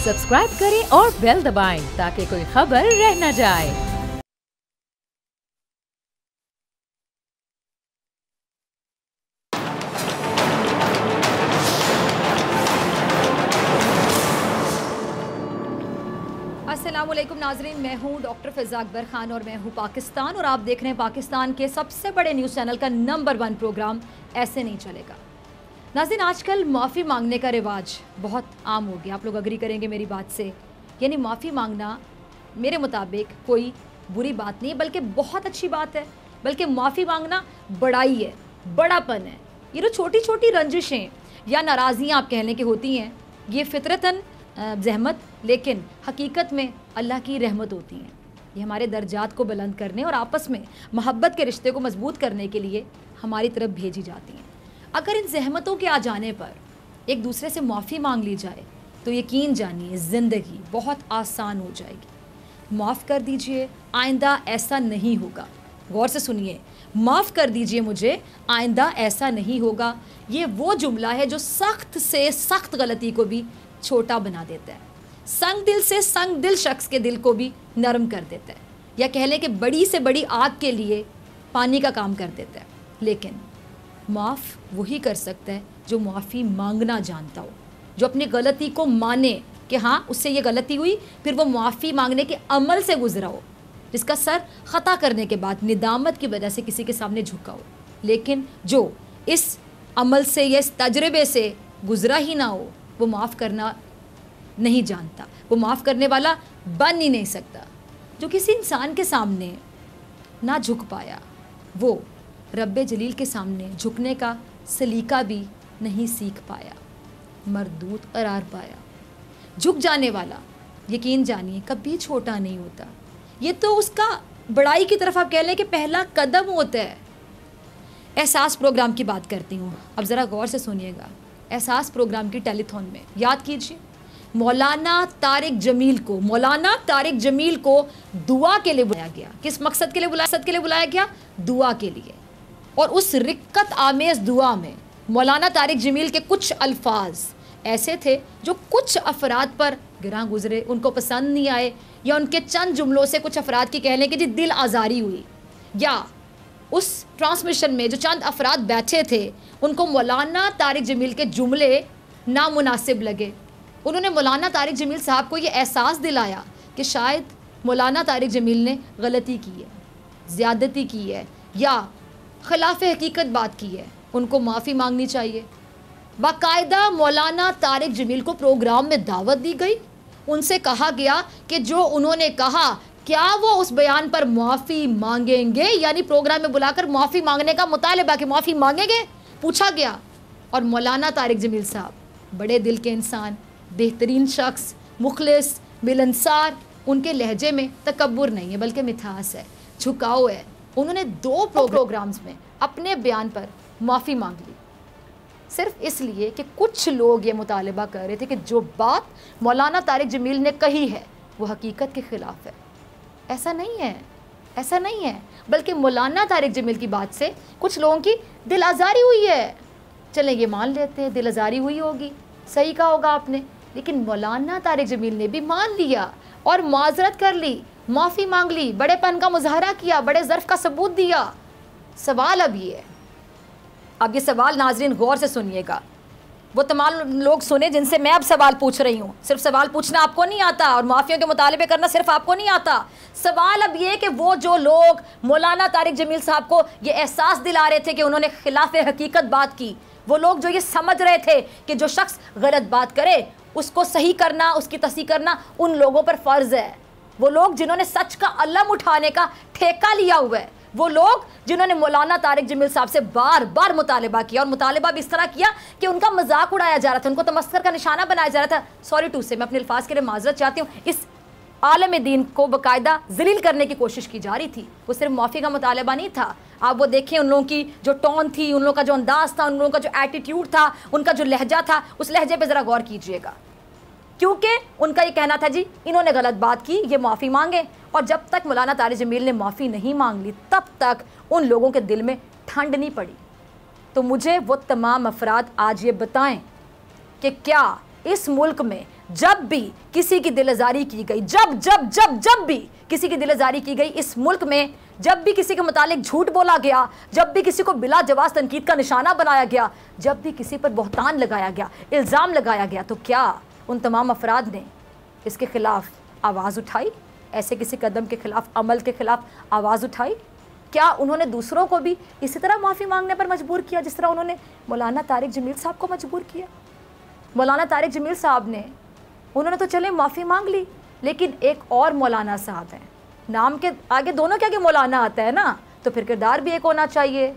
Subscribe करें और bell दबाएं ताकि कोई खबर रह न जाए। अस्सलामुअलैकुम नाजरीन, मैं हूं डॉक्टर फ़िज़ा अकबर खान और मैं हूं पाकिस्तान और आप देख रहे हैं पाकिस्तान के सबसे बड़े न्यूज़ चैनल का नंबर 1 प्रोग्राम ऐसे नहीं चलेगा। नाज़रीन, आजकल माफ़ी मांगने का रिवाज बहुत आम हो गया, आप लोग अग्री करेंगे मेरी बात से। यानी माफ़ी मांगना मेरे मुताबिक कोई बुरी बात नहीं है, बल्कि बहुत अच्छी बात है। बल्कि माफ़ी मांगना बड़ाई है, बड़ापन है। ये जो छोटी छोटी रंजिशें या नाराज़ियाँ आप कहने की होती हैं, ये फितरतन ज़हमत लेकिन हकीकत में अल्लाह की रहमत होती हैं। ये हमारे दर्जात को बुलंद करने और आपस में मोहब्बत के रिश्ते को मजबूत करने के लिए हमारी तरफ भेजी जाती हैं। अगर इन ज़हमतों के आ जाने पर एक दूसरे से माफ़ी मांग ली जाए तो यकीन जानिए ज़िंदगी बहुत आसान हो जाएगी। माफ़ कर दीजिए, आइंदा ऐसा नहीं होगा। गौर से सुनिए, माफ़ कर दीजिए मुझे, आइंदा ऐसा नहीं होगा। ये वो जुमला है जो सख्त से सख्त गलती को भी छोटा बना देता है, संग दिल से संग दिल शख्स के दिल को भी नरम कर देता है, या कह लें कि बड़ी से बड़ी आग के लिए पानी का काम कर देता है। लेकिन माफ़ वही कर सकता है जो माफ़ी मांगना जानता हो, जो अपनी गलती को माने कि हाँ उससे ये गलती हुई, फिर वो माफ़ी मांगने के अमल से गुजरा हो, जिसका सर ख़ता करने के बाद निदामत की वजह से किसी के सामने झुका हो। लेकिन जो इस अमल से या इस तजर्बे से गुजरा ही ना हो, वो माफ़ करना नहीं जानता, वो माफ़ करने वाला बन ही नहीं सकता। जो किसी इंसान के सामने ना झुक पाया, वो रब्बे जलील के सामने झुकने का सलीका भी नहीं सीख पाया, मरदूद करार पाया। झुक जाने वाला यकीन जानिए कभी छोटा नहीं होता। ये तो उसका बड़ाई की तरफ आप कह लें कि पहला कदम होता है। एहसास प्रोग्राम की बात करती हूँ, अब ज़रा गौर से सुनिएगा। एहसास प्रोग्राम की टेलीथॉन में याद कीजिए, मौलाना तारिक जमील को दुआ के लिए बुलाया गया। किस मकसद के लिए बुलाया गया? दुआ के लिए। और उस रिक्कत आमेज़ दुआ में मौलाना तारिक जमील के कुछ अल्फाज ऐसे थे जो कुछ अफराद पर गिरा गुजरे, उनको पसंद नहीं आए, या उनके चंद जुमलों से कुछ अफराद की कह लें कि जी दिल आज़ारी हुई, या उस ट्रांसमिशन में जो चंद अफराद बैठे थे उनको मौलाना तारिक जमील के जुमले नामुनासिब लगे। उन्होंने मौलाना तारिक जमील साहब को ये एहसास दिलाया कि शायद मौलाना तारिक जमील ने गलती की है, ज़्यादती की है, या खिलाफ हकीकत बात की है, उनको माफ़ी मांगनी चाहिए। बाकायदा मौलाना तारिक जमील को प्रोग्राम में दावत दी गई। उनसे कहा गया कि जो उन्होंने कहा क्या वो उस बयान पर माफ़ी मांगेंगे, यानी प्रोग्राम में बुलाकर माफ़ी मांगने का मुतालबा कि माफ़ी मांगेंगे पूछा गया। और मौलाना तारिक जमील साहब बड़े दिल के इंसान, बेहतरीन शख्स, मुखलिस, मिलनसार, उनके लहजे में तकब्बुर नहीं है बल्कि मिठास है, झुकाव है। उन्होंने 2 प्रोग्राम्स में अपने बयान पर माफ़ी मांग ली, सिर्फ इसलिए कि कुछ लोग ये मुतालबा कर रहे थे कि जो बात मौलाना तारिक जमील ने कही है वो हकीकत के ख़िलाफ़ है। ऐसा नहीं है, बल्कि मौलाना तारिक जमील की बात से कुछ लोगों की दिल आज़ारी हुई है। चलें ये मान लेते हैं दिल आज़ारी हुई होगी, सही कहा होगा आपने, लेकिन मौलाना तारिक जमील ने भी मान लिया और माजरत कर ली, माफ़ी मांग ली, बड़ेपन का मुजाहरा किया, बड़े ज़र्फ़ का सबूत दिया। सवाल अब ये है, अब ये सवाल नाजरीन गौर से सुनिएगा, वो तमाम लोग सुने जिनसे मैं अब सवाल पूछ रही हूँ। सिर्फ सवाल पूछना आपको नहीं आता और माफ़ियों के मुतालबे करना सिर्फ आपको नहीं आता। सवाल अब ये कि वो जो लोग मौलाना तारिक जमील साहब को ये एहसास दिला रहे थे कि उन्होंने खिलाफ हकीकत बात की, वो लोग जो ये समझ रहे थे कि जो शख्स गलत बात करे उसको सही करना, उसकी तस्दीक करना उन लोगों पर फ़र्ज़ है। वो लोग जिन्होंने सच का अलम उठाने का ठेका लिया हुआ है, वो लोग जिन्होंने मौलाना तारिक जमील साहब से बार बार मुतालबा किया, और मुतालबा भी इस तरह किया कि उनका मजाक उड़ाया जा रहा था, उनको तमस्कर का निशाना बनाया जा रहा था। सॉरी टू से, मैं अपने अल्फाज के लिए माजरत चाहती हूँ, इस आलम दीन को बाकायदा जलील करने की कोशिश की जा रही थी। वो सिर्फ माफ़ी का मुतालबा नहीं था। आप वो देखें उन लोगों की जो टोन थी, उन लोगों का जो अंदाज़ था, उन लोगों का जो एटीट्यूड था, उनका जो लहजा था, उस लहजे पर ज़रा गौर कीजिएगा, क्योंकि उनका ये कहना था जी इन्होंने गलत बात की, ये माफ़ी मांगे। और जब तक मौलाना तारिक जमील ने माफ़ी नहीं मांग ली तब तक उन लोगों के दिल में ठंड नहीं पड़ी। तो मुझे वो तमाम अफराद आज ये बताएं कि क्या इस मुल्क में जब भी किसी की दिल आज़ारी की गई, जब भी किसी की दिल आज़ारी की गई, इस मुल्क में जब भी किसी के मुतालिक झूठ बोला गया, जब भी किसी को बिला जवाब तनकीद का निशाना बनाया गया, जब भी किसी पर बहतान लगाया गया, इल्ज़ाम लगाया गया, तो क्या उन तमाम अफराद ने इसके ख़िलाफ़ आवाज़ उठाई? ऐसे किसी कदम के ख़िलाफ़, अमल के ख़िलाफ़ आवाज़ उठाई? क्या उन्होंने दूसरों को भी इसी तरह माफ़ी मांगने पर मजबूर किया जिस तरह उन्होंने मौलाना तारिक जमील साहब को मजबूर किया? मौलाना तारिक जमील साहब ने, उन्होंने तो चले माफ़ी मांग ली, लेकिन एक और मौलाना साहब हैं, नाम के आगे दोनों के आगे मौलाना आता है ना, तो फिर किरदार भी एक होना चाहिए,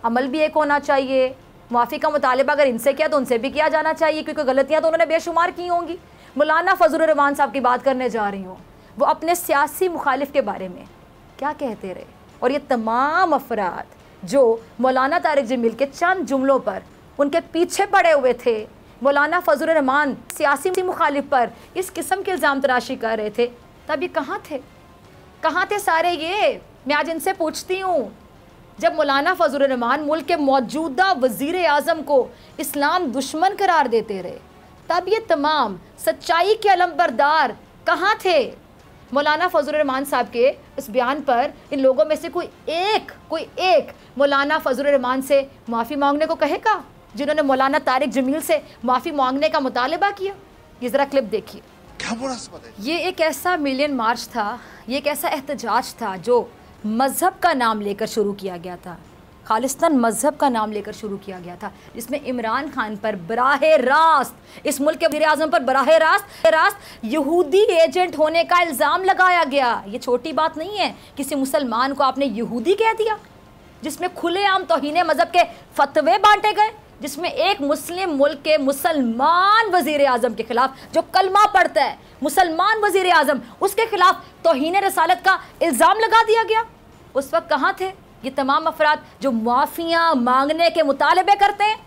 अमल भी एक होना चाहिए। माफ़ी का मुतालिबा अगर इनसे किया तो उनसे भी किया जाना चाहिए, क्योंकि गलतियाँ तो उन्होंने बेशुमार की होंगी। मौलाना फजलुर रहमान साहब की बात करने जा रही हूँ, वो अपने सियासी मुखालिफ के बारे में क्या कहते रहे, और ये तमाम अफराद जो मौलाना तारिक जमील के चंद जुमलों पर उनके पीछे पड़े हुए थे, मौलाना फजलुर रहमान सियासी मुखालिफ पर इस किस्म के इल्ज़ाम तराशी कर रहे थे, तब ये कहाँ थे? कहाँ थे सारे ये? मैं आज इनसे पूछती हूँ, जब मौलाना फजलुर रहमान मुल्क के मौजूदा वज़ीर आज़म को इस्लाम दुश्मन करार देते रहे, तब ये तमाम सच्चाई के अलमबरदार कहाँ थे? मौलाना फजलुर रहमान साहब के इस बयान पर इन लोगों में से कोई एक मौलाना फजलुर रहमान से माफ़ी मांगने को कहेगा, जिन्होंने मौलाना तारिक जमील से माफ़ी मांगने का मुतालिबा किया? ये ज़रा क्लिप देखिए। ये एक ऐसा मिलियन मार्च था, ये एक ऐसा एहतजाज था जो मज़हब का नाम लेकर शुरू किया गया था, खालिस्तान मज़हब का नाम लेकर शुरू किया गया था, जिसमें इमरान खान पर बराह रास्त, इस मुल्क के वज़ीर आज़म पर बराह रास्त यहूदी एजेंट होने का इल्ज़ाम लगाया गया। ये छोटी बात नहीं है, किसी मुसलमान को आपने यहूदी कह दिया, जिसमें खुलेआम तौहीन मज़हब के फतवे बांटे गए, जिसमें एक मुस्लिम मुल्क के मुसलमान वज़ीर आज़म के ख़िलाफ़, जो कलमा पढ़ता है, मुसलमान वज़ीर आज़म, उसके ख़िलाफ़ तौहीन रसालत का इल्ज़ाम लगा दिया गया। उस वक्त कहाँ थे ये तमाम अफराद जो माफ़ियाँ मांगने के मुतालबे करते हैं?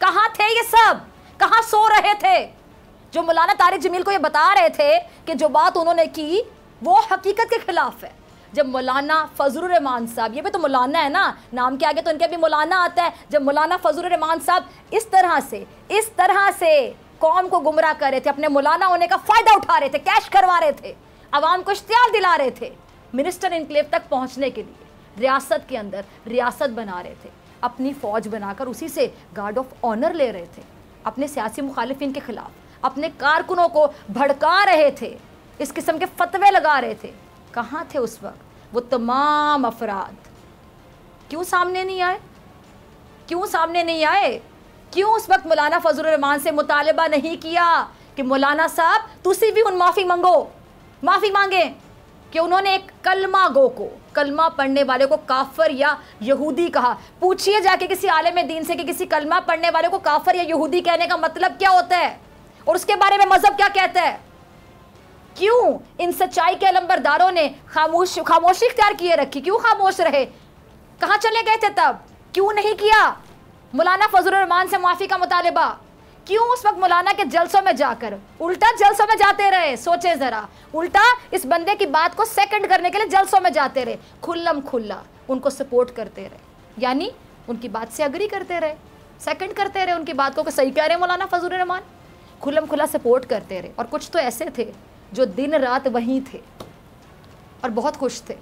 कहाँ थे ये सब? कहाँ सो रहे थे? जो मौलाना तारिक जमील को ये बता रहे थे कि जो बात उन्होंने की वो हकीकत के ख़िलाफ़ है। जब मौलाना फजलुर रहमान साहब, ये भी तो मौलाना है ना, नाम के आगे तो इनके भी मौलाना आता है, जब मौलाना फजलुर रहमान साहब इस तरह से कौम को गुमराह कर रहे थे, अपने मौलाना होने का फ़ायदा उठा रहे थे, कैश करवा रहे थे, आवाम को इश्तियार दिला रहे थे, मिनिस्टर इनक्लेव तक पहुँचने के लिए रियासत के अंदर रियासत बना रहे थे, अपनी फ़ौज बनाकर उसी से गार्ड ऑफ ऑनर ले रहे थे, अपने सियासी मुखालिफिन के ख़िलाफ़ अपने कारकुनों को भड़का रहे थे, इस किस्म के फतवे लगा रहे थे। कहाँ थे उस वक्त वो तमाम अफराद? क्यों सामने नहीं आए? क्यों उस वक्त मौलाना फजलुर रहमान से मुतालिबा नहीं किया कि मौलाना साहब तुसी भी उन माफ़ी मांगे कि उन्होंने एक कलमा गो को, कलमा पढ़ने वाले को काफिर या यहूदी कहा? पूछिए जाके किसी आलिम दीन से कि किसी कलमा पढ़ने वाले को काफिर या यहूदी कहने का मतलब क्या होता है, और उसके बारे में मजहब क्या कहता है? क्यों इन सच्चाई के अलंबरदारों ने खामोशी इख्तियार किए रखी? क्यों खामोश रहे? कहाँ चले गए थे तब? क्यों नहीं किया मौलाना फजलुर रहमान से माफ़ी का मुतालिबा? क्यों उस वक्त मौलाना के जलसों में जाकर उल्टा जलसों में जाते रहे? सोचे ज़रा, उल्टा इस बंदे की बात को सेकंड करने के लिए जलसों में जाते रहे, खुल्लम खुल्ला उनको सपोर्ट करते रहे, यानी उनकी बात से अग्री करते रहे, सेकंड करते रहे उनकी बात को कि सही कह रहे मौलाना फजलुर रहमान, खुल्लम खुल्ला सपोर्ट करते रहे। और कुछ तो ऐसे थे जो दिन रात वहीं थे और बहुत खुश थे,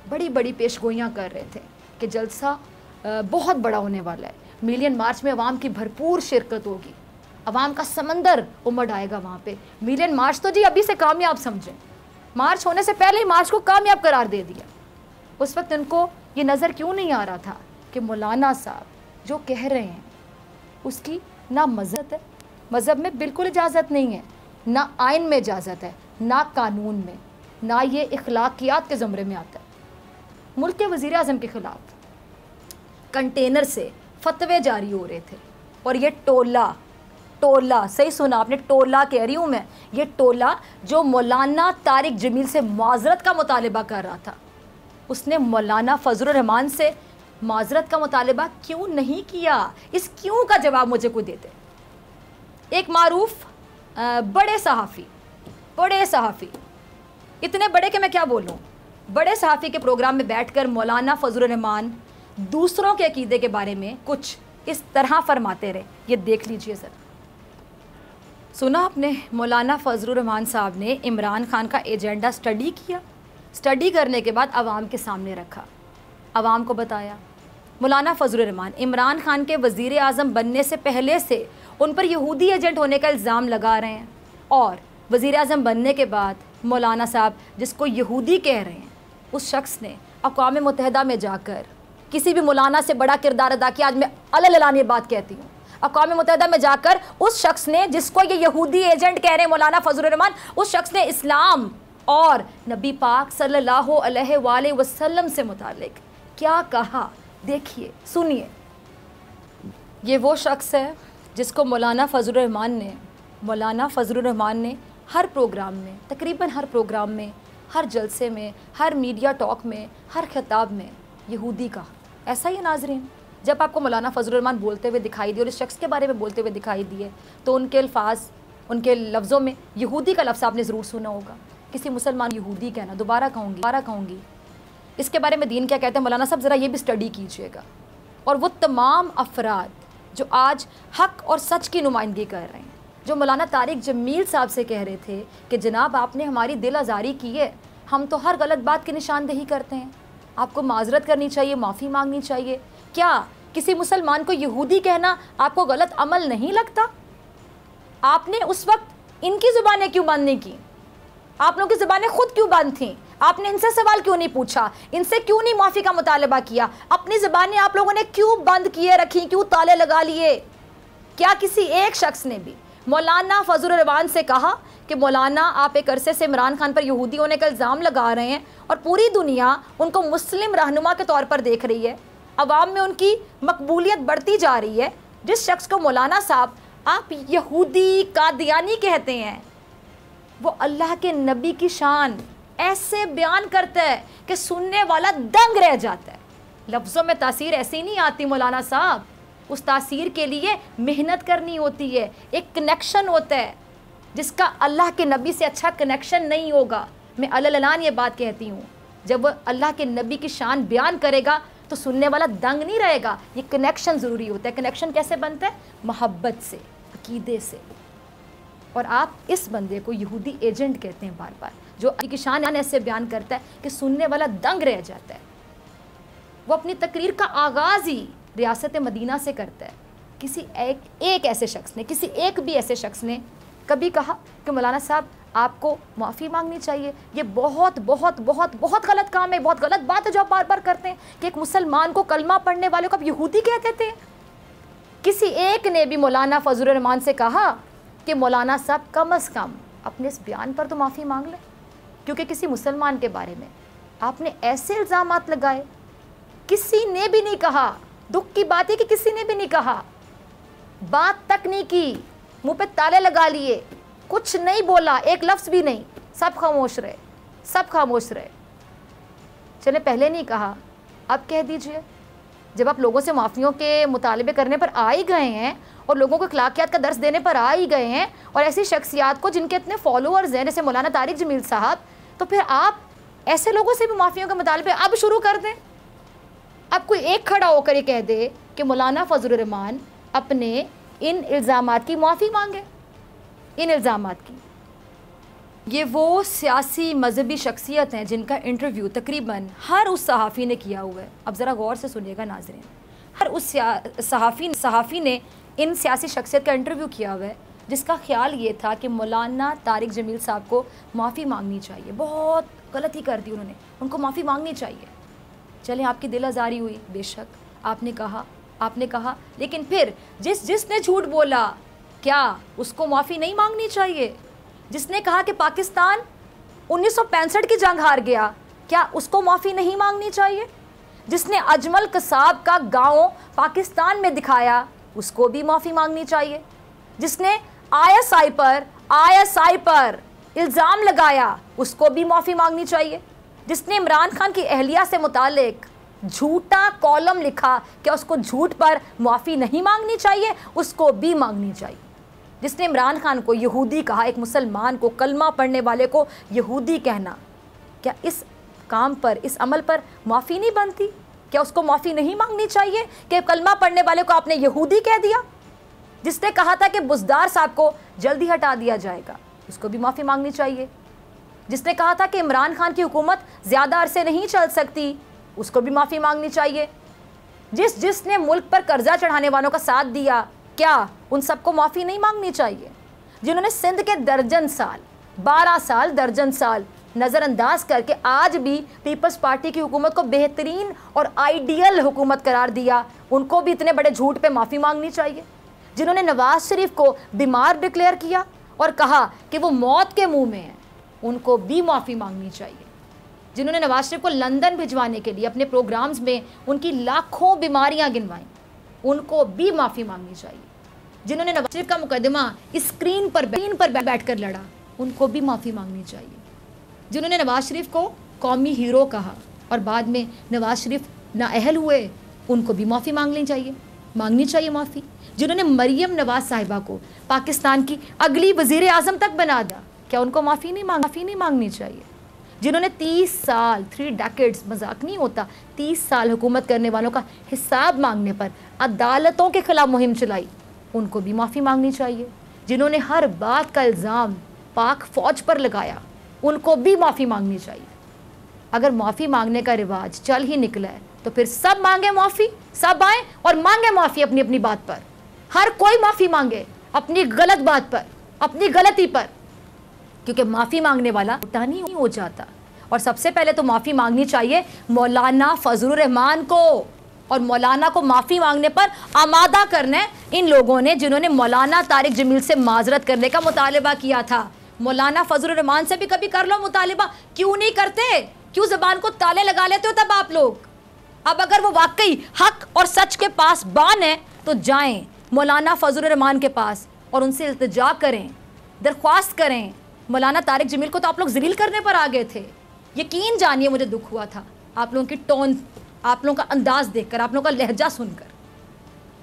बड़ी बड़ी पेशगोइयाँ कर रहे थे कि जलसा बहुत बड़ा होने वाला है, मिलियन मार्च में अवाम की भरपूर शिरकत होगी, अवाम का समंदर उमड़ आएगा वहाँ पे। मिलियन मार्च तो जी अभी से कामयाब समझें, मार्च होने से पहले ही मार्च को कामयाब करार दे दिया। उस वक्त इनको ये नज़र क्यों नहीं आ रहा था कि मौलाना साहब जो कह रहे हैं उसकी ना मज़हब है, मज़हब में बिल्कुल इजाज़त नहीं है, ना आइन में इजाज़त है, ना कानून में, ना ये इखलाकियात के ज़मरे में आता है। मुल्क के वज़ीर आज़म के ख़िलाफ़ कंटेनर से फतवे जारी हो रहे थे, और ये टोला सही सुना आपने, टोला कह रही हूँ मैं, ये टोला जो मौलाना तारिक जमील से माजरत का मुतालिबा कर रहा था, उसने मौलाना फजलुर रहमान से माजरत का मुतालिबा क्यों नहीं किया? इस क्यों का जवाब मुझे कोई देते। एक मारूफ बड़े सहाफ़ी, इतने बड़े कि मैं क्या बोलूँ, बड़े सहाफ़ी के प्रोग्राम में बैठकर मौलाना फजलुर रहमान दूसरों के अकीदे के बारे में कुछ इस तरह फरमाते रहे। ये देख लीजिए सर। सुना आपने, मौलाना फजलुर रहमान साहब ने इमरान खान का एजेंडा स्टडी किया। स्टडी करने के बाद आवाम के सामने रखा, आवाम को बताया। मौलाना फजलुर रहमान इमरान खान के वज़ीर आज़म बनने से पहले से उन पर यहूदी एजेंट होने का इल्ज़ाम लगा रहे हैं, और वज़ीर आज़म बनने के बाद मौलाना साहब जिसको यहूदी कह रहे हैं, उस शख्स ने अक़वाम मुत्तहिदा में जाकर किसी भी मौलाना से बड़ा किरदार अदा किया। आज मैं अलग बात कहती हूँ, अक़वाम मुत्तहिदा में जाकर उस शख्स ने जिसको ये यहूदी एजेंट कह रहे हैं मौलाना फजलुर रहमान, उस शख्स ने इस्लाम और नबी पाक सल्लल्लाहु अलैहि वसल्लम से मुतालिक क्या कहा, देखिए, सुनिए। ये वो शख्स है जिसको मौलाना फजलुर रहमान ने हर प्रोग्राम में, तकरीबन हर प्रोग्राम में, हर जलसे में, हर मीडिया टॉक में, हर खिताब में यहूदी कहा। ऐसा ही नाज़रीन, जब आपको मौलाना फजलुर रहमान बोलते हुए दिखाई दिए और इस शख्स के बारे में बोलते हुए दिखाई दिए, तो उनके अल्फाज, उनके लफ्ज़ों में यहूदी का लफ्ज़ आपने ज़रूर सुना होगा। किसी मुसलमान यहूदी कहना, दोबारा कहूँगी। इसके बारे में दीन क्या कहते हैं मौलाना साहब, ज़रा ये भी स्टडी कीजिएगा। और वो तमाम अफराद जो आज हक़ और सच की नुमाइंदगी कर रहे हैं, जो मौलाना तारिक जमील साहब से कह रहे थे कि जनाब आपने हमारी दिल आज़ारी की है, हम तो हर गलत बात की निशानदेही करते हैं, आपको माजरत करनी चाहिए, माफ़ी मांगनी चाहिए। क्या किसी मुसलमान को यहूदी कहना आपको गलत अमल नहीं लगता? आपने उस वक्त इनकी ज़ुबानें क्यों बंद नहीं की? आप लोगों की ज़ुबानें खुद क्यों बंद थीं? आपने इनसे सवाल क्यों नहीं पूछा? इनसे क्यों नहीं माफ़ी का मुतालबा किया? अपनी ज़ुबानें आप लोगों ने क्यों बंद किए रखी, क्यों ताले लगा लिए? क्या किसी एक शख्स ने भी मौलाना फजलुर रहमान से कहा कि मौलाना आप एक अरसे से इमरान खान पर यहूदी होने का इल्ज़ाम लगा रहे हैं और पूरी दुनिया उनको मुस्लिम रहनुमा के तौर पर देख रही है, अवाम में उनकी मकबूलियत बढ़ती जा रही है। जिस शख्स को मौलाना साहब आप यहूदी कादियानी कहते हैं, वो अल्लाह के नबी की शान ऐसे बयान करता है कि सुनने वाला दंग रह जाता है। लफ्ज़ों में तासीर ऐसी नहीं आती मौलाना साहब, उस तासीर के लिए मेहनत करनी होती है, एक कनेक्शन होता है जिसका अल्लाह के नबी से अच्छा कनेक्शन नहीं होगा। मैं अललान ये बात कहती हूँ, जब वह अल्लाह के नबी की शान बयान करेगा तो सुनने वाला दंग नहीं रहेगा। ये कनेक्शन ज़रूरी होता है। कनेक्शन कैसे बनता है? मोहब्बत से, अकीदे से। और आप इस बंदे को यहूदी एजेंट कहते हैं बार बार, जो की शान ऐसे बयान करता है कि सुनने वाला दंग रह जाता है। वो अपनी तकरीर का आगाज़ ही रियासत मदीना से करता है। किसी एक ऐसे शख्स ने, किसी एक भी ऐसे शख्स ने कभी कहा कि मौलाना साहब आपको माफ़ी मांगनी चाहिए, ये बहुत बहुत बहुत बहुत गलत काम है, बहुत गलत बात है जो आप बार बार करते हैं कि एक मुसलमान को, कलमा पढ़ने वाले को आप यहूदी कहते थे। किसी एक ने भी मौलाना फजलुर रहमान से कहा कि मौलाना साहब कम अज़ कम अपने इस बयान पर तो माफ़ी मांग लें, क्योंकि किसी मुसलमान के बारे में आपने ऐसे इल्ज़ामात लगाए। किसी ने भी नहीं कहा, दुख की बात है कि किसी ने भी नहीं कहा, बात तक नहीं की, मुंह पे ताले लगा लिए, कुछ नहीं बोला, एक लफ्ज़ भी नहीं, सब खामोश रहे, सब खामोश रहे। चले पहले नहीं कहा, अब कह दीजिए। जब आप लोगों से माफ़ियों के मुतालबे करने पर आ ही गए हैं और लोगों को अखलाकियात का दर्स देने पर आ ही गए हैं, और ऐसी शख्सियात को जिनके इतने फॉलोअर्स हैं जैसे मौलाना तारिक जमील साहब, तो फिर आप ऐसे लोगों से भी माफ़ियों के मुतालबे अब शुरू कर दें। अब कोई एक खड़ा होकर ये कह दे कि मौलाना फजलुर रहमान अपने इन इल्ज़ामात की माफ़ी मांगे, इन इल्ज़ामात की। ये वो सियासी मजहबी शख्सियत हैं जिनका इंटरव्यू तकरीबन हर उस सहाफ़ी ने किया हुआ है। अब ज़रा गौर से सुनिएगा नाज़रीन, हर उस सहाफ़ी ने इन सियासी शख्सियत का इंटरव्यू किया हुआ है जिसका ख्याल ये था कि मौलाना तारिक जमील साहब को माफ़ी मांगनी चाहिए, बहुत गलती कर दी उन्होंने, उनको माफ़ी मांगनी चाहिए। चलें, आपकी दिल आज़ारी हुई, बेशक आपने कहा, लेकिन फिर जिसने झूठ बोला, क्या उसको माफ़ी नहीं मांगनी चाहिए? जिसने कहा कि पाकिस्तान 1965 की जंग हार गया, क्या उसको माफ़ी नहीं मांगनी चाहिए? जिसने अजमल कसाब का गांव पाकिस्तान में दिखाया, उसको भी माफ़ी मांगनी चाहिए? जिसने आईएसआई पर इल्ज़ाम लगाया, उसको भी माफ़ी मांगनी चाहिए? जिसने इमरान खान की अहलिया से मुतालिक झूठा कॉलम लिखा, क्या उसको झूठ पर माफ़ी नहीं मांगनी चाहिए? उसको भी मांगनी चाहिए। जिसने इमरान खान को यहूदी कहा, एक मुसलमान को, कलमा पढ़ने वाले को यहूदी कहना, क्या इस काम पर, इस अमल पर माफ़ी नहीं बनती? क्या उसको माफ़ी नहीं मांगनी चाहिए कि कलमा पढ़ने वाले को आपने यहूदी कह दिया? जिसने कहा था कि बुज़दार साहब को जल्दी हटा दिया जाएगा, उसको भी माफ़ी मांगनी चाहिए। जिसने कहा था कि इमरान खान की हुकूमत ज़्यादा अरसे नहीं चल सकती, उसको भी माफ़ी मांगनी चाहिए। जिसने मुल्क पर कर्जा चढ़ाने वालों का साथ दिया, क्या उन सबको माफ़ी नहीं मांगनी चाहिए? जिन्होंने सिंध के दर्जन साल, 12 साल, दर्जन साल नज़रअंदाज करके आज भी पीपल्स पार्टी की हुकूमत को बेहतरीन और आइडियल हुकूमत करार दिया, उनको भी इतने बड़े झूठ पे माफ़ी मांगनी चाहिए। जिन्होंने नवाज शरीफ को बीमार डिक्लेयर किया और कहा कि वो मौत के मुंह में है, उनको भी माफ़ी मांगनी चाहिए। जिन्होंने नवाज शरीफ को लंदन भिजवाने के लिए अपने प्रोग्राम्स में उनकी लाखों बीमारियां गिनवाई, उनको भी माफ़ी मांगनी चाहिए। जिन्होंने नवाज शरीफ का मुकदमा स्क्रीन पर बैठ कर लड़ा, उनको भी माफ़ी मांगनी चाहिए। जिन्होंने नवाज शरीफ को कौमी हीरो कहा और बाद में नवाज शरीफ नाअहल हुए, उनको भी माफ़ी मांगनी चाहिए माफ़ी। जिन्होंने मरियम नवाज साहिबा को पाकिस्तान की अगली वज़ीर आज़म तक बना दिया, क्या उनको माफ़ी नहीं मांगनी चाहिए? जिन्होंने 30 साल, 3 डेकेड्स, मजाक नहीं होता, 30 साल हुकूमत करने वालों का हिसाब मांगने पर अदालतों के खिलाफ मुहिम चलाई, उनको भी माफ़ी मांगनी चाहिए। जिन्होंने हर बात का इल्ज़ाम पाक फ़ौज पर लगाया, उनको भी माफ़ी मांगनी चाहिए। अगर माफ़ी मांगने का रिवाज चल ही निकला है तो फिर सब मांगे माफ़ी, सब आए और मांगे माफ़ी अपनी अपनी बात पर। हर कोई माफ़ी मांगे अपनी गलत बात पर, अपनी गलती पर, क्योंकि माफ़ी मांगने वाला उल्टा नहीं हो जाता। और सबसे पहले तो माफ़ी मांगनी चाहिए मौलाना फजलुर रहमान को, और मौलाना को माफ़ी मांगने पर आमादा करने इन लोगों ने जिन्होंने मौलाना तारिक जमील से माजरत करने का मुतालबा किया था। मौलाना फजलुर रहमान से भी कभी कर लो मुतालबा, क्यों नहीं करते? क्यों ज़बान को ताले लगा लेते हो तब आप लोग? अब अगर वो वाकई हक और सच के पास बान है तो जाएं मौलाना फजलुर रहमान के पास और उनसे इल्तिजा करें, दरख्वास्त करें। मौलाना तारिक जमील को तो आप लोग ज़लील करने पर आ गए थे। यकीन जानिए मुझे दुख हुआ था आप लोगों की टोन, आप लोगों का अंदाज देखकर, आप लोगों का लहजा सुनकर।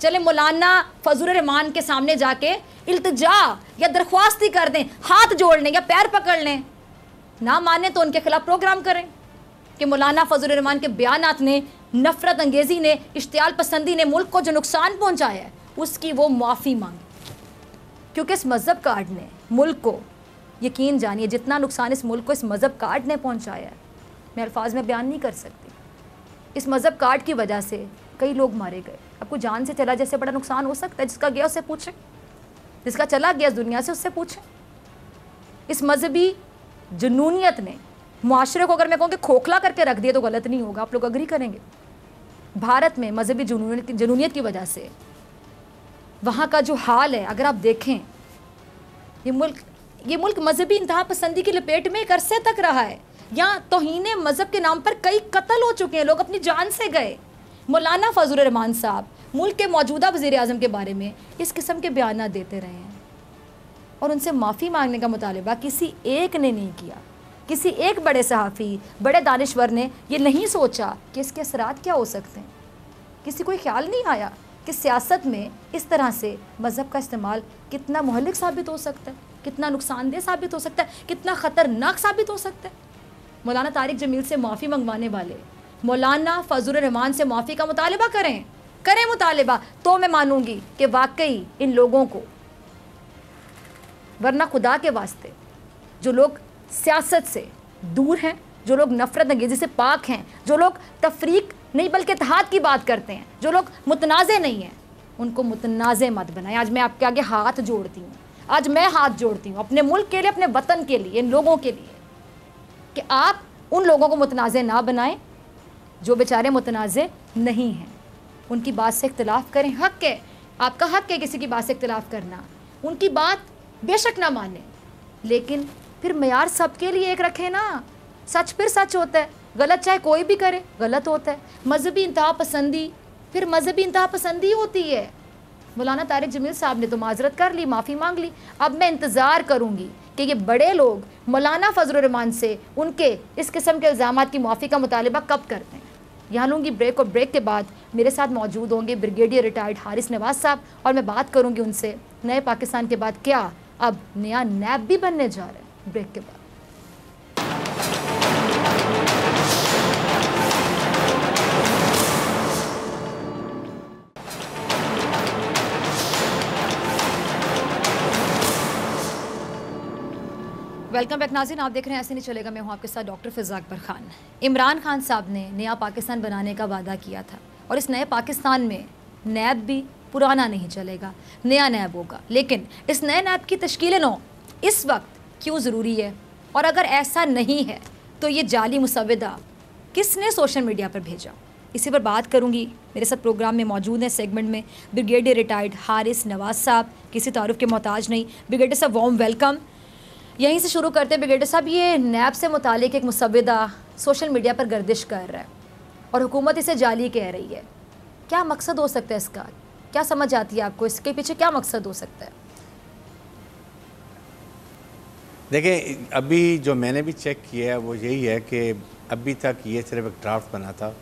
चले मौलाना फजलुर रहमान के सामने जाके इल्तिजा या दरख्वास्त ही कर दें, हाथ जोड़ लें या पैर पकड़ लें। ना माने तो उनके खिलाफ प्रोग्राम करें कि मौलाना फजलुर रहमान के बयानात ने, नफरत अंगेज़ी ने, इश्तियाल पसंदी ने मुल्क को जो नुकसान पहुँचाया है उसकी वो माफ़ी मांगे। क्योंकि इस मज़हब कार्ड ने मुल्क को, यकीन जानिए जितना नुकसान इस मुल्क को इस मज़हब कार्ड ने पहुँचाया है मैं अल्फाज में बयान नहीं कर सकती। इस मज़हब कार्ड की वजह से कई लोग मारे गए। आपको जान से चला जैसे बड़ा नुकसान हो सकता है? जिसका गया उससे पूछें, जिसका चला गया इस दुनिया से उससे पूछें। इस मजहबी जुनूनियत ने मुआशरे को, अगर मैं कहूँ कि खोखला करके रख दिया तो गलत नहीं होगा, आप लोग अग्री करेंगे। भारत में मजहबी जुनूनियत की वजह से वहाँ का जो हाल है, अगर आप देखें, ये मुल्क मजहबी इंतहा पसंदी की लपेट में एक अरसे तक रहा है। यहाँ तौहीन मज़हब के नाम पर कई कत्ल हो चुके हैं, लोग अपनी जान से गए। मौलाना फजलुर रहमान साहब मुल्क के मौजूदा वज़ीर आज़म के बारे में इस किस्म के बयान देते रहे हैं और उनसे माफ़ी मांगने का मुतालबा किसी एक ने नहीं किया। किसी एक बड़े सहाफ़ी, बड़े दानिश्वर ने ये नहीं सोचा कि इसके असरात क्या हो सकते हैं। किसी को ख्याल नहीं आया कि सियासत में इस तरह से मज़हब का इस्तेमाल कितना मुहल्लिक साबित हो सकता है, कितना नुकसानदेह साबित हो सकता है, कितना ख़तरनाक साबित हो सकता है। मौलाना तारिक जमील से माफ़ी मंगवाने वाले मौलाना फजलुर रहमान से माफ़ी का मुतालबा करें मुतालबा, तो मैं मानूंगी कि वाकई इन लोगों को, वरना खुदा के वास्ते जो लोग सियासत से दूर हैं, जो लोग नफ़रत अंगेज़ी से पाक हैं, जो लोग तफरीक नहीं बल्कि इत्तेहाद की बात करते हैं, जो लोग मुतनाज़े नहीं हैं, उनको मुतनाज़े मत बनाएं। आज मैं आपके आगे हाथ जोड़ती हूँ, आज मैं हाथ जोड़ती हूँ अपने मुल्क के लिए, अपने वतन के लिए, इन लोगों के लिए, कि आप उन लोगों को मुतनाज़े ना बनाएं जो बेचारे मुतनाज़े नहीं हैं। उनकी बात से इख्तिलाफ़ करें, हक़ है, आपका हक़ है किसी की बात से इख्तिलाफ़ करना, उनकी बात बेशक ना माने, लेकिन फिर मेयार सबके लिए एक रखें ना। सच फिर सच होता है, गलत चाहे कोई भी करे गलत होता है। मजहबी इंतहा पसंदी फिर मजहबी इंतहा पसंदी होती है। मौलाना तारिक जमील साहब ने तो माजरत कर ली, माफ़ी मांग ली। अब मैं इंतज़ार करूँगी कि ये बड़े लोग मौलाना फजलुर रहमान से उनके इस किस्म के इल्ज़ामात की माफ़ी का मुतालबा कब करते हैं। यहाँ लूँगी ब्रेक, और ब्रेक के बाद मेरे साथ मौजूद होंगे ब्रिगेडियर रिटायर्ड हारिस नवाज साहब, और मैं बात करूँगी उनसे नए पाकिस्तान के बाद क्या अब नया नैब भी बनने जा रहा है। ब्रेक के बाद वेलकम बैक नाज़रीन, आप देख रहे हैं ऐसे नहीं चलेगा। मैं हूं आपके साथ डॉक्टर फ़िज़ा अकबर खान। इमरान खान साहब ने नया पाकिस्तान बनाने का वादा किया था और इस नए पाकिस्तान में नैब भी पुराना नहीं चलेगा, नया नैब होगा। लेकिन इस नए नैब की तश्कील नौ इस वक्त क्यों ज़रूरी है, और अगर ऐसा नहीं है तो ये जाली मुसव्विदा किसने सोशल मीडिया पर भेजा, इसी पर बात करूंगी। मेरे साथ प्रोग्राम में मौजूद हैं सेगमेंट में ब्रिगेडियर रिटायर्ड हारिस नवाज साहब, किसी तारुफ के मोहताज नहीं। ब्रिगेडियर साहब वार्म वेलकम। यहीं से शुरू करते हैं ब्रिगेडियर साहब, ये नैब से मुतालिक एक मुसव्विदा सोशल मीडिया पर गर्दिश कर रहा है और हुकूमत इसे जाली कह रही है। क्या मकसद हो सकता है इसका, क्या समझ आती है आपको, इसके पीछे क्या मकसद हो सकता है? देखें, अभी जो मैंने भी चेक किया है वो यही है कि अभी तक ये सिर्फ एक ड्राफ्ट बना था,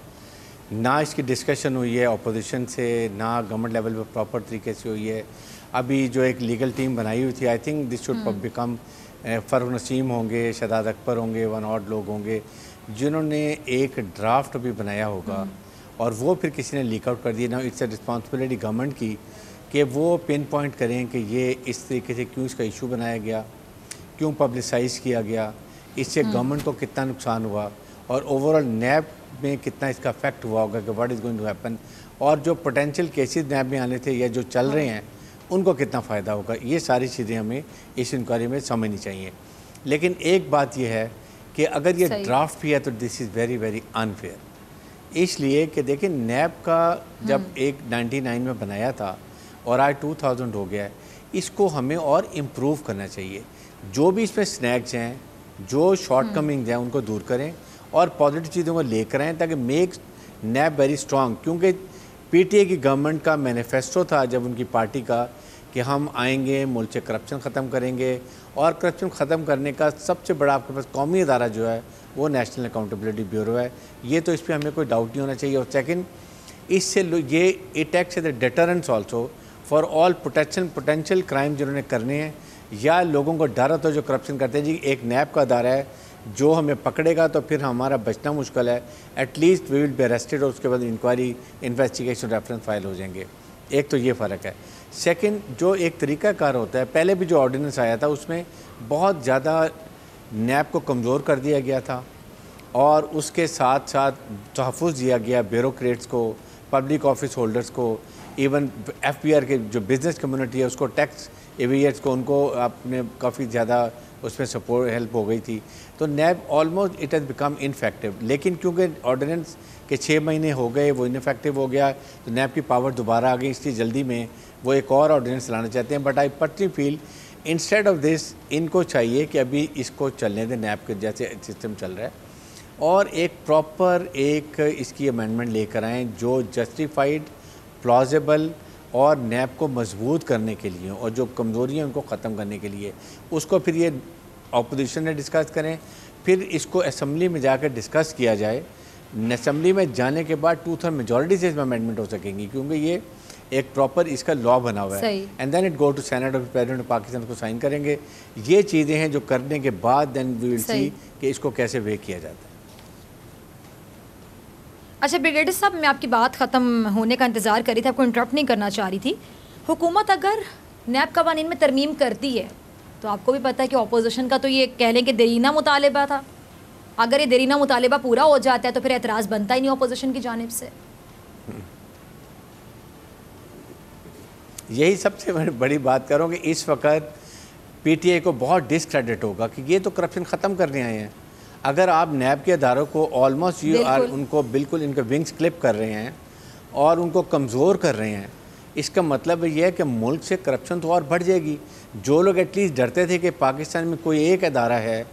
ना इसकी डिस्कशन हुई है अपोजिशन से, ना गवर्नमेंट लेवल पर प्रॉपर तरीके से हुई है। अभी जो एक लीगल टीम बनाई हुई थी, I think this should become Farooq Naseem होंगे, शदाद अकबर होंगे, वन और लोग होंगे जिन्होंने एक ड्राफ्ट भी बनाया होगा और वो फिर किसी ने लीक आउट कर दिया। ना इट्स अ रिस्पॉन्सिबिलिटी गवर्नमेंट की कि वो पिन पॉइंट करें कि ये इस तरीके से क्यों इसका इशू बनाया गया, क्यों पब्लिसाइज़ किया गया, इससे गवर्नमेंट को कितना नुकसान हुआ और ओवरऑल नैब में कितना इसका इफेक्ट हुआ होगा कि what is going to happen, और जो पोटेंशियल केसेस नैब में आने थे या जो चल रहे हैं उनको कितना फ़ायदा होगा। ये सारी चीज़ें हमें इस इंक्वायरी में समझनी चाहिए। लेकिन एक बात यह है कि अगर ये ड्राफ्ट भी है तो this is very very unfair, इसलिए कि देखिए नैब का जब एक 99 में बनाया था और आज 2000 हो गया है, इसको हमें और इम्प्रूव करना चाहिए। जो भी इसमें स्नैक्स हैं, जो शॉर्टकमिंग्स हैं, उनको दूर करें और पॉजिटिव चीज़ों को लेकर आएँ ताकि मेक नैब वेरी स्ट्रॉन्ग। क्योंकि पीटीए की गवर्नमेंट का मैनिफेस्टो था जब उनकी पार्टी का कि हम आएंगे, मुल्क से करप्शन ख़त्म करेंगे, और करप्शन ख़त्म करने का सबसे बड़ा आपके पास कौमी अदारा जो है वो नेशनल अकाउंटेबिलिटी ब्यूरो है। ये तो इस पर हमें कोई डाउट नहीं होना चाहिए। और सेकंड, इससे ये it acts as a deterrence also for all potential crime जिन्होंने करने हैं या लोगों को डर होता है जो करप्शन करते हैं। जी एक नैब का अदारा है जो हमें पकड़ेगा तो फिर हमारा बचना मुश्किल है, at least we will be arrested और उसके बाद इंक्वायरी, इन्वेस्टिगेशन, रेफरेंस फाइल हो जाएंगे। एक तो ये फ़र्क है। सेकंड, जो एक तरीक़ाकार होता है, पहले भी जो ऑर्डिनेंस आया था उसमें बहुत ज़्यादा नैब को कमज़ोर कर दिया गया था और उसके साथ साथ तहफ़्फ़ुज़ दिया गया ब्यूरोक्रेट्स को, पब्लिक ऑफिस होल्डर्स को, इवन FPR के जो बिज़नेस कम्युनिटी है उसको, टैक्स एवियर्स को, उनको आपने काफ़ी ज़्यादा उसमें सपोर्ट हेल्प हो गई थी। तो NAB almost it has become ineffective. लेकिन क्योंकि ऑर्डिनेंस के 6 महीने हो गए, वो इनफेक्टिव हो गया, तो नैब की पावर दोबारा आ गई, इसलिए जल्दी में वो एक और ऑर्डिनेंस लाना चाहते हैं। But I personally feel instead of this इनको चाहिए कि अभी इसको चलने दें, नैब के जैसे सिस्टम चल रहा है, और एक प्रॉपर एक इसकी अमेंडमेंट लेकर आएँ जो जस्टिफाइड, प्लॉजिबल और नैब को मजबूत करने के लिए और जो कमज़ोरियाँ उनको ख़त्म करने के लिए, उसको फिर ये अपोजिशन ने डिस्कस करें, फिर इसको असम्बली में जाकर डिस्कस किया जाए। असम्बली में जाने के बाद 2/3 मेजॉरिटी से इसमें अमेंडमेंट हो सकेंगी क्योंकि ये एक प्रॉपर इसका लॉ बना हुआ है। And then it go to senate और प्रेसिडेंट ऑफ पाकिस्तान को साइन करेंगे। ये चीज़ें हैं जो करने के बाद देन वी विल सी कि इसको कैसे वे किया जाता है। अच्छा ब्रिगेडियर साहब, मैं आपकी बात ख़त्म होने का इंतज़ार कर रही थी, आपको इंटरप्ट नहीं करना चाह रही थी। हुकूमत अगर नैब कवानीन में तरमीम करती है तो आपको भी पता है कि अपोजिशन का तो ये कह लें कि देरीना मुतालिबा था। अगर ये देरीना मुतालिबा पूरा हो जाता है तो फिर एतराज़ बनता ही नहीं अपोजिशन की जानिब से। यही सबसे बड़ी बात करो कि इस वक्त PTI को बहुत डिसक्रेडिट होगा कि ये तो करप्शन ख़त्म करने आए हैं। अगर आप नैब के अदारों को ऑलमोस्ट उनको बिल्कुल इनके विंग्स क्लिप कर रहे हैं और उनको कमज़ोर कर रहे हैं, इसका मतलब ये है कि मुल्क से करप्शन तो और बढ़ जाएगी। जो लोग एटलीस्ट डरते थे कि पाकिस्तान में कोई एक अदारा है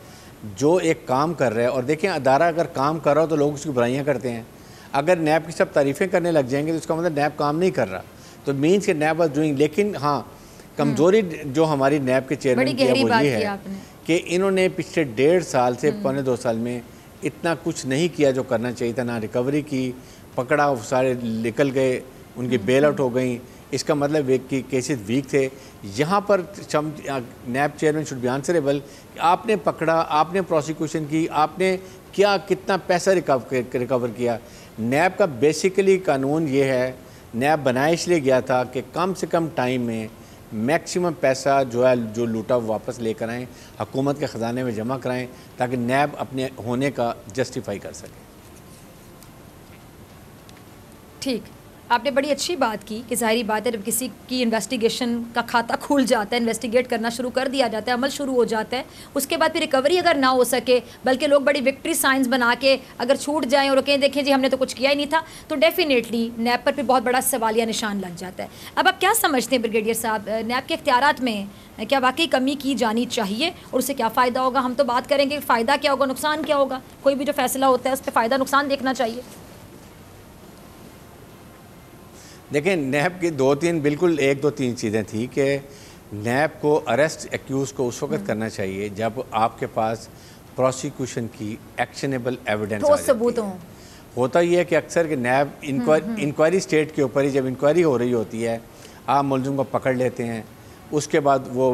जो एक काम कर रहा है, और देखें अदारा अगर काम कर रहा हो तो लोग उसकी बुराइयाँ करते हैं। अगर नैब की सब तारीफ़ें करने लग जाएंगे तो इसका मतलब नैब काम नहीं कर रहा, तो मीन्स कि नैब वाज डूइंग। लेकिन हाँ, कमज़ोरी जो हमारी नैब के चेयरमैन की है वो ये है कि इन्होंने पिछले 1.5 साल से 1.25 साल में इतना कुछ नहीं किया जो करना चाहिए था। ना रिकवरी की, पकड़ा सारे निकल गए, उनकी बेल आउट हो गई। इसका मतलब कि केसेस वीक थे। यहाँ पर नैब चेयरमैन शुड बी आंसरेबल। आपने पकड़ा, आपने प्रोसिक्यूशन की, आपने क्या कितना पैसा रिकवर किया। नैब का बेसिकली कानून ये है, नैब बनाया इसलिए गया था कि कम से कम टाइम में मैक्सिमम पैसा जो है जो लूटा वो वापस लेकर आएँ, हुकूमत के ख़जाने में जमा कराएँ ताकि नैब अपने होने का जस्टिफाई कर सके। ठीक, आपने बड़ी अच्छी बात की कि ज़ाहिरी बात है जब किसी की इन्वेस्टिगेशन का खाता खुल जाता है, इन्वेस्टिगेट करना शुरू कर दिया जाता है, अमल शुरू हो जाता है, उसके बाद फिर रिकवरी अगर ना हो सके बल्कि लोग बड़ी विक्ट्री साइंस बना के अगर छूट जाएं और कहें देखें जी हमने तो कुछ किया ही नहीं था, तो डेफिनेटली नैब पर फिर बहुत बड़ा सवालिया निशान लग जाता है। अब आप क्या समझते हैं ब्रिगेडियर साहब, नैब के इख्तियारात में क्या वाकई कमी की जानी चाहिए और उससे क्या फ़ायदा होगा? हम तो बात करेंगे फ़ायदा क्या होगा, नुकसान क्या होगा, कोई भी जो फैसला होता है उस पर फ़ायदा नुकसान देखना चाहिए। देखें, नैब की बिल्कुल एक दो तीन चीज़ें थी कि नैब को अरेस्ट एक्यूज़ को उस वक्त करना चाहिए जब आपके पास प्रोसिक्यूशन की एक्शनेबल एविडेंस ठोस सबूत हों। होता ही है कि अक्सर कि नैब इंक्वायरी स्टेट के ऊपर ही जब इंक्वायरी हो रही होती है आप मुलजिम को पकड़ लेते हैं, उसके बाद वो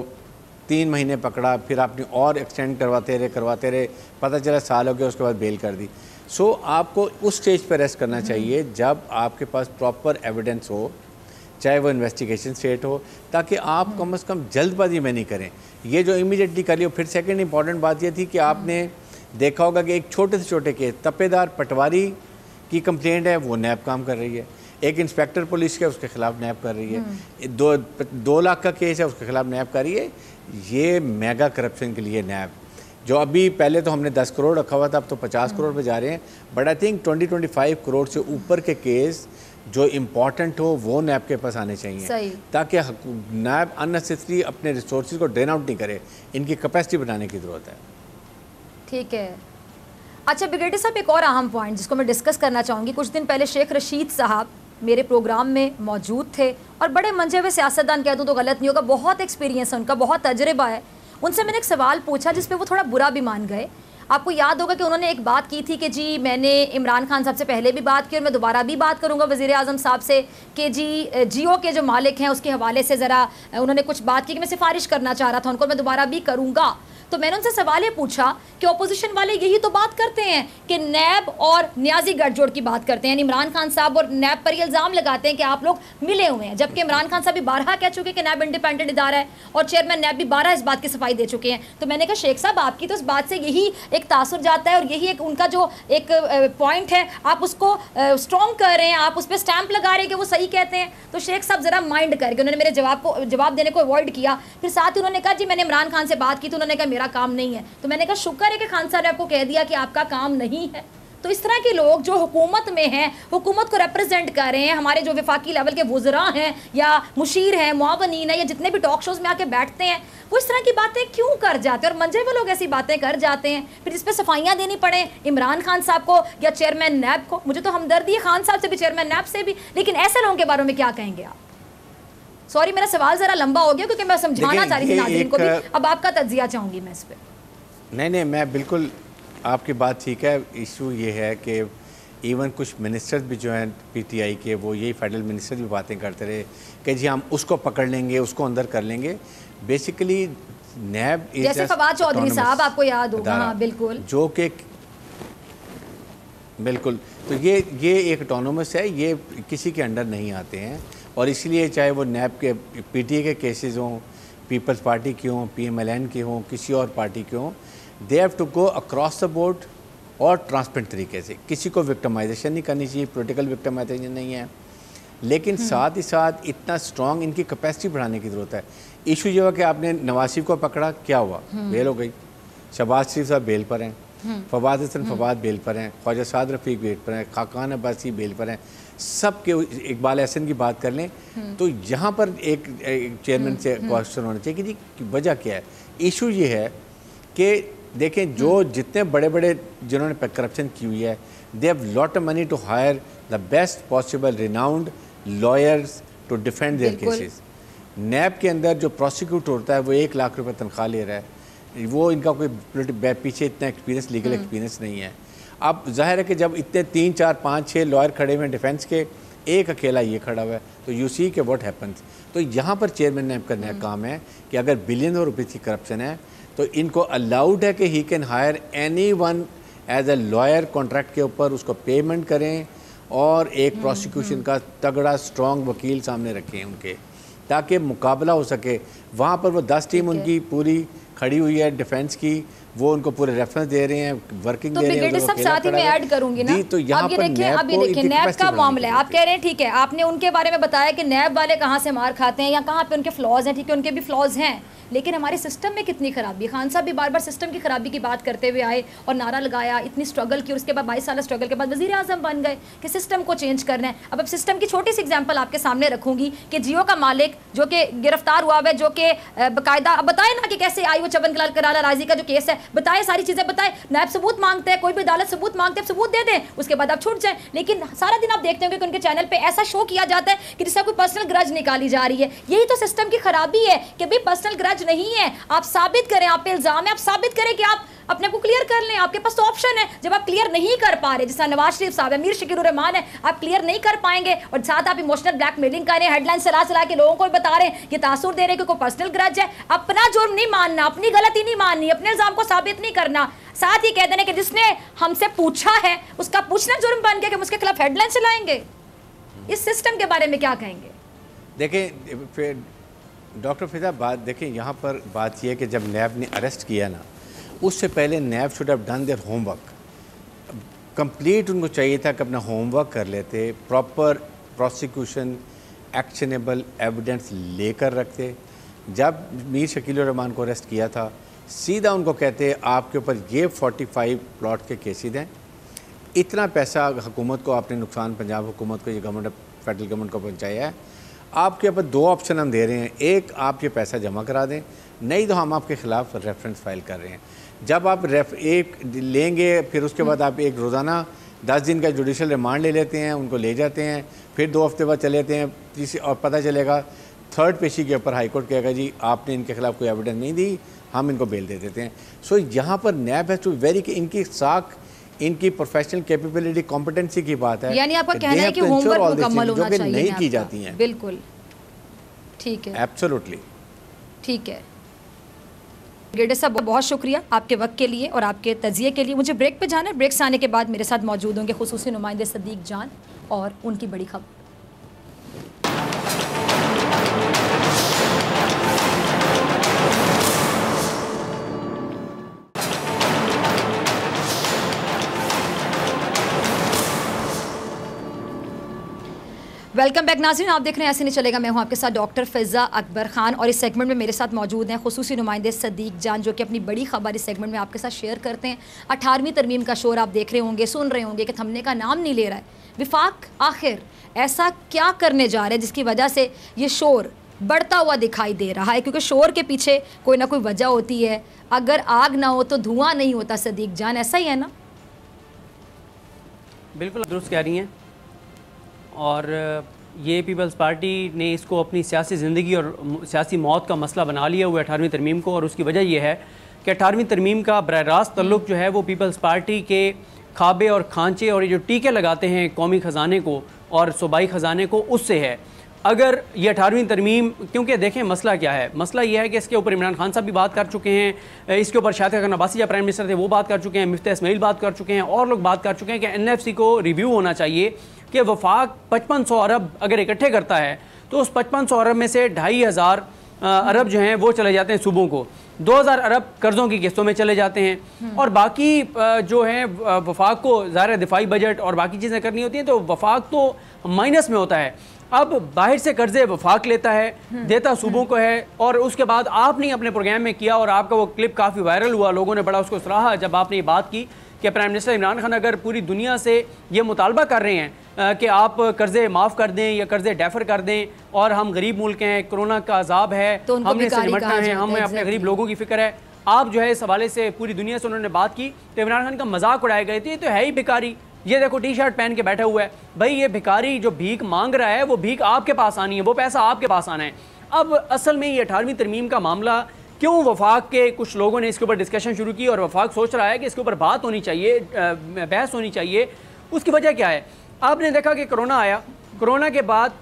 3 महीने पकड़ा, फिर आपने और एक्सटेंड करवाते रहे, पता चला साल हो गया, उसके बाद बेल कर दी। सो आपको उस स्टेज पर अरेस्ट करना चाहिए जब आपके पास प्रॉपर एविडेंस हो, चाहे वो इन्वेस्टिगेशन स्टेट हो, ताकि आप कम से कम जल्दबाजी में नहीं करें। ये जो इमीडिएटली कर लियो। फिर सेकंड इंपॉर्टेंट बात ये थी कि आपने देखा होगा कि एक छोटे से छोटे केस, तपेदार पटवारी की कंप्लेंट है, वो नैब काम कर रही है। एक इंस्पेक्टर पुलिस का उसके खिलाफ नैब कर रही है। 2 लाख का केस है, उसके खिलाफ नैब कर रही है। ये मेगा करप्शन के लिए नैब, जो अभी पहले तो हमने 10 करोड़ रखा हुआ था, अब तो 50 करोड़ पे जा रहे हैं, बट आई थिंक 20-25 करोड़ से ऊपर के केस जो इम्पॉर्टेंट हो वो नैब के पास आने चाहिए, ताकि नैब अननेसेसरी अपने रिसोर्सेज को ड्रेन आउट नहीं करे। इनकी कैपेसिटी बनाने की ज़रूरत है। ठीक है। अच्छा ब्रिगेडियर साहब, एक और अहम पॉइंट जिसको मैं डिस्कस करना चाहूँगी, कुछ दिन पहले शेख रशीद साहब मेरे प्रोग्राम में मौजूद थे और बड़े मंजे हुए सियासतदान, कह दूँ तो गलत नहीं होगा, बहुत एक्सपीरियंस है उनका, बहुत तजर्बा है। उनसे मैंने एक सवाल पूछा जिस पे वो थोड़ा बुरा भी मान गए। आपको याद होगा कि उन्होंने एक बात की थी कि जी मैंने इमरान खान साहब से पहले भी बात की और मैं दोबारा भी बात करूंगा वज़ीर आज़म साहब से कि जी जियो के जो मालिक हैं उसके हवाले से ज़रा उन्होंने कुछ बात की कि मैं सिफारिश करना चाह रहा था उनको, मैं दोबारा भी करूँगा। तो मैंने उनसे सवाल ये पूछा कि अपोजिशन वाले यही तो बात करते हैं कि नैब और न्याजी गठजोड़ की बात करते हैं, यानी इमरान खान साहब और नैब पर ये इल्ज़ाम लगाते हैं कि आप लोग मिले हुए हैं, जबकि इमरान खान साहब भी 12 कह चुके कि नैब इंडिपेंडेंट इदारा है और चेयरमैन नैब भी 12 इस बात की सफाई दे चुके हैं। तो मैंने कहा शेख साहब आपकी तो इस बात से यही एक तासुर जाता है और यही एक उनका जो एक पॉइंट है आप उसको स्ट्रॉन्ग कर रहे हैं, आप उस पर स्टैंप लगा रहे हैं कि वो सही कहते हैं। तो शेख साहब ज़रा माइंड करके उन्होंने मेरे जवाब देने को अवॉइड किया। फिर साथ ही उन्होंने कहा जी मैंने इमरान खान से बात की तो उन्होंने कहा मेरा काम नहीं है। तो मैंने कहा शुक्र है कि खान साहब ने आपको कह दिया कि आपका काम नहीं है। तो इस तरह के लोग जो हुकूमत में हैं, हुकूमत को रिप्रेजेंट कर रहे हैं, हमारे जो वफाकी लेवल के वुज़रा हैं या मुशीर हैं, मुआवनीन हैं या जितने भी टॉक शोज़ में आके बैठते हैं, वो इस तरह की बातें क्यों कर जाते हैं और मंजे हुए लोग ऐसी बातें कर जाते हैं, फिर इस पर सफाइयाँ देनी पड़े इमरान खान साहब को या चेयरमैन नैब को। मुझे तो हमदर्दी है खान साहब से भी, चेयरमैन नैब से भी, लेकिन ऐसे लोगों के बारे में क्या कहेंगे आप? सॉरी मेरा सवाल ज़रा लंबा हो गया क्योंकि मैं समझाना चाह रही थी नाज़रीन को भी, अब आपका तज्जिया चाहूँगी मैं इस पर। नहीं, मैं बिल्कुल, आपकी बात ठीक है। इशू ये है कि इवन कुछ मिनिस्टर्स भी जो हैं पीटीआई के, वो यही फेडरल मिनिस्टर भी बातें करते रहे कि जी हम उसको पकड़ लेंगे, उसको अंदर कर लेंगे। बेसिकली नैब जैसे फवाद चौधरी साहब आपको याद होगा, हाँ बिल्कुल, जो कि बिल्कुल, तो ये एक ऑटोनोमस है, ये किसी के अंडर नहीं आते हैं और इसलिए चाहे वो नैब के पीटीआई के केसेस हों, पीपल्स पार्टी के हों, पीएमएलएन के हों, किसी और पार्टी के हों, they have to go across the board और ट्रांसपेरेंट तरीके से। किसी को विक्टिमाइजेशन नहीं करनी चाहिए, पॉलिटिकल विक्टिमाइजेशन नहीं है, लेकिन साथ ही साथ इतना स्ट्रॉन्ग इनकी कैपेसिटी बढ़ाने की ज़रूरत है। इशू ये हुआ कि आपने नवाज शरीफ को पकड़ा, क्या हुआ? बेल हो गई। शहबाज शरीफ साहब बेल पर हैं, फवाद हसन फवाद बेल पर हैं, ख्वाजा साद रफ़ीक बेल पर हैं, खाकान अब्बासी बेल पर हैं, सब के इकबाल एहसन की बात कर लें तो यहाँ पर एक चेयरमैन से क्वेश्चन होना चाहिए कि जी वजह क्या है। इशू ये है कि देखें जो जितने बड़े बड़े जिन्होंने करप्शन की हुई है, they have lot of money to hire the best possible renowned lawyers to defend their cases. NAB के अंदर जो प्रोसिक्यूटर होता है वो 1 लाख रुपए तनख्वाह ले रहा है, वो इनका कोई पीछे इतना एक्सपीरियंस, लीगल एक्सपीरियंस नहीं है। अब जाहिर है कि जब इतने 3, 4, 5, 6 लॉयर खड़े हुए हैं डिफेंस के, एक अकेला ये खड़ा हुआ है, तो यू सी के व्हाट हैपन्स। तो यहाँ पर चेयरमैन नैब का नया काम है कि अगर बिलियन रुपये की करप्शन है तो इनको अलाउड है कि he can hire anyone as a lawyer contract के ऊपर, उसको पेमेंट करें और एक प्रोसिक्यूशन का तगड़ा स्ट्रॉन्ग वकील सामने रखें उनके, ताकि मुकाबला हो सके। वहाँ पर वो 10 टीम उनकी पूरी खड़ी हुई है डिफेंस की, वो उनको पूरे रेफरेंस दे रहे हैं, वर्किंग तो दे रहे हैं। ब्रिगेडियर साहब साथ ही मैं ऐड करूंगी ना, तो अब ये देखिए नैब का मामला है, आप कह रहे हैं ठीक है, आपने उनके बारे में बताया कि नैब वाले कहाँ से मार खाते हैं या कहाँ पे उनके फ्लॉज हैं, ठीक है उनके भी फ्लॉज हैं, लेकिन हमारे सिस्टम में कितनी खराबी है। खान साहब भी बार बार सिस्टम की खराबी की बात करते हुए आए और नारा लगाया, इतनी स्ट्रगल की और उसके बाद 22 साल स्ट्रगल के बाद वज़ीर आज़म बन गए कि सिस्टम को चेंज करना है। अब सिस्टम की छोटी सी एग्जांपल आपके सामने रखूंगी कि जियो का मालिक जो कि गिरफ्तार हुआ है, जो कि बाकायदा, अब बताए ना कि कैसे आई वो चवन कराला राजी का जो केस है, बताए सारी चीज़ें बताए, नायब सबूत मांगते हैं, कोई भी अदालत सबूत मांगते हैं, सबूत दे दें, उसके बाद आप छूट जाए। लेकिन सारा दिन आप देखते होंगे कि उनके चैनल पर ऐसा शो किया जाता है कि जिसका कोई पर्सनल ग्रज निकाली जा रही है। यही तो सिस्टम की खराबी है कि भाई पर्सनल ग्रज नहीं है, आप साबित करें, आप पे इल्जाम है, आप साबित करें कि आप अपने को क्लियर कर लें, आपके पास तो ऑप्शन है। जब आप क्लियर नहीं कर पा रहे, जैसा नवाज शरीफ साहब है, मीर शकील रहमान है, आप क्लियर नहीं कर पाएंगे और साथ आप इमोशनल ब्लैकमेलिंग कर रहे हैं, हेडलाइन चला के लोगों को बता रहे हैं, ये तासुर दे रहे हैं कि कोई पर्सनल ग्रज है। अपना जुर्म नहीं मानना, अपनी गलती नहीं माननी, अपने इल्जाम को साबित नहीं करना, साथ ही कहते हैं कि जिसने हमसे पूछा है उसका पूछना जुर्म बन गया कि हम उसके खिलाफ हेडलाइन चलाएंगे। इस सिस्टम के बारे में क्या कहेंगे? देखें फिर डॉक्टर फिजा, बात देखें यहाँ पर बात यह है कि जब नैब ने अरेस्ट किया ना, उससे पहले NAB should have done their homework complete. उनको चाहिए था कि अपना होमवर्क कर लेते, प्रॉपर प्रोसिक्यूशन एक्शनेबल एविडेंस लेकर रखते। जब मीर शकील रहमान को अरेस्ट किया था, सीधा उनको कहते आपके ऊपर ये 45 प्लॉट के केसेस हैं, इतना पैसा हुकूमत को आपने नुकसान पंजाब हुकूमत को, ये गवर्नमेंट फेडरल गवर्नमेंट को पहुँचाया है, आपके ऊपर 2 ऑप्शन हम दे रहे हैं, एक आप ये पैसा जमा करा दें, नहीं तो हम आपके ख़िलाफ़ रेफरेंस फाइल कर रहे हैं। जब आप एक लेंगे, फिर उसके बाद आप एक रोज़ाना 10 दिन का जुडिशल रिमांड ले लेते हैं, उनको ले जाते हैं, फिर 2 हफ्ते बाद चले जाते हैं तीसरी, और पता चलेगा थर्ड पेशी के ऊपर हाई कोर्ट कहेगा जी आपने इनके खिलाफ कोई एविडेंस नहीं दी, हम इनको बेल दे देते हैं। सो यहाँ पर नैब है टू वेरी कि इनकी साख, इनकी प्रोफेशनल कैपेबिलिटी कॉम्पिटेंसी की बात है, यानी आपका कहना है कि होमवर्क मुकम्मल होना चाहिए, नहीं की जाती हैं। बिल्कुल ठीक है, एब्सोल्युटली ठीक है। ब्रिगेडियर साहब बहुत शुक्रिया आपके वक्त के लिए और आपके तजिए के लिए। मुझे ब्रेक पे जाना है, ब्रेक से आने के बाद मेरे साथ मौजूद होंगे खुसूसी नुमाइंदे सदीक जान और उनकी बड़ी खबर। वेलकम बैक नाज़रीन, आप देख रहे हैं ऐसे नहीं चलेगा। मैं हूं आपके साथ डॉक्टर फ़िज़ा अकबर खान और इस सेगमेंट में मेरे साथ मौजूद हैं खुसूसी नुमाइंदे सदीक जान, जो कि अपनी बड़ी खबर इस सेगमेंट में आपके साथ शेयर करते हैं। 18वीं तरमीम का शोर आप देख रहे होंगे, सुन रहे होंगे कि थमने का नाम नहीं ले रहा है। विफाक आखिर ऐसा क्या करने जा रहे हैं जिसकी वजह से ये शोर बढ़ता हुआ दिखाई दे रहा है? क्योंकि शोर के पीछे कोई ना कोई वजह होती है, अगर आग ना हो तो धुआं नहीं होता। सदीक जान, ऐसा ही है ना? बिल्कुल दुरुस्त कह रही हैं, और ये पीपल्स पार्टी ने इसको अपनी सियासी ज़िंदगी और सियासी मौत का मसला बना लिया हुआ 18वीं तरमीम को। और उसकी वजह यह है कि 18वीं तरमीम का बराह रास्त तल्लुक़ जो है वो पीपल्स पार्टी के खाबे और खांचे और ये जो टीके लगाते हैं कौमी ख़जाने को और सूबाई ख़जाने को, उससे है। अगर ये 18वीं तरमीम, क्योंकि देखें मसला क्या है, मसला ये है कि इसके ऊपर इमरान खान साहब भी बात कर चुके हैं, इसके ऊपर शाहिद खान अब्बासी जो प्राइम मिनिस्टर थे वो बात कर चुके हैं, मिफ्ता इस्माइल बात कर चुके हैं, और लोग बात कर चुके हैं कि NFC को रिव्यू होना चाहिए कि वफाक 5500 अरब अगर इकट्ठे करता है तो उस 5500 अरब में से 2500 अरब जो हैं वो चले जाते हैं सूबों को, 2000 अरब कर्ज़ों की किस्तों में चले जाते हैं, और बाकी जो हैं वफाक को ज़ाहिर दिफाई बजट और बाकी चीज़ें करनी होती हैं, तो वफाक तो माइनस में होता है। अब बाहर से कर्जे वफाक लेता है, देता सूबों को है, और उसके बाद आपने अपने प्रोग्राम में किया और आपका वो क्लिप काफ़ी वायरल हुआ, लोगों ने बड़ा उसको सराहा जब आपने ये बात की कि प्राइम मिनिस्टर इमरान खान अगर पूरी दुनिया से ये मुतालबा कर रहे हैं कि आप कर्जे माफ़ कर दें या कर्जे डेफर कर दें, और हम गरीब मुल्क हैं, कोरोना का अजाब है, हमने इससे निपटना है, हमें अपने गरीब लोगों की फिक्र है, आप जो है इस हवाले से पूरी दुनिया से उन्होंने बात की, तो इमरान खान का मजाक उड़ाया गया था, ये तो है ही भिखारी, ये देखो टी-शर्ट पहन के बैठा हुआ है। भाई ये भिखारी जो भीख मांग रहा है वो भीख आपके पास आनी है, वो पैसा आपके पास आना है। अब असल में ये 18वीं तरमीम का मामला क्यों वफाक के कुछ लोगों ने इसके ऊपर डिस्कशन शुरू की और वफाक सोच रहा है कि इसके ऊपर बात होनी चाहिए, बहस होनी चाहिए, उसकी वजह क्या है? आपने देखा कि कोरोना आया, कोरोना के बाद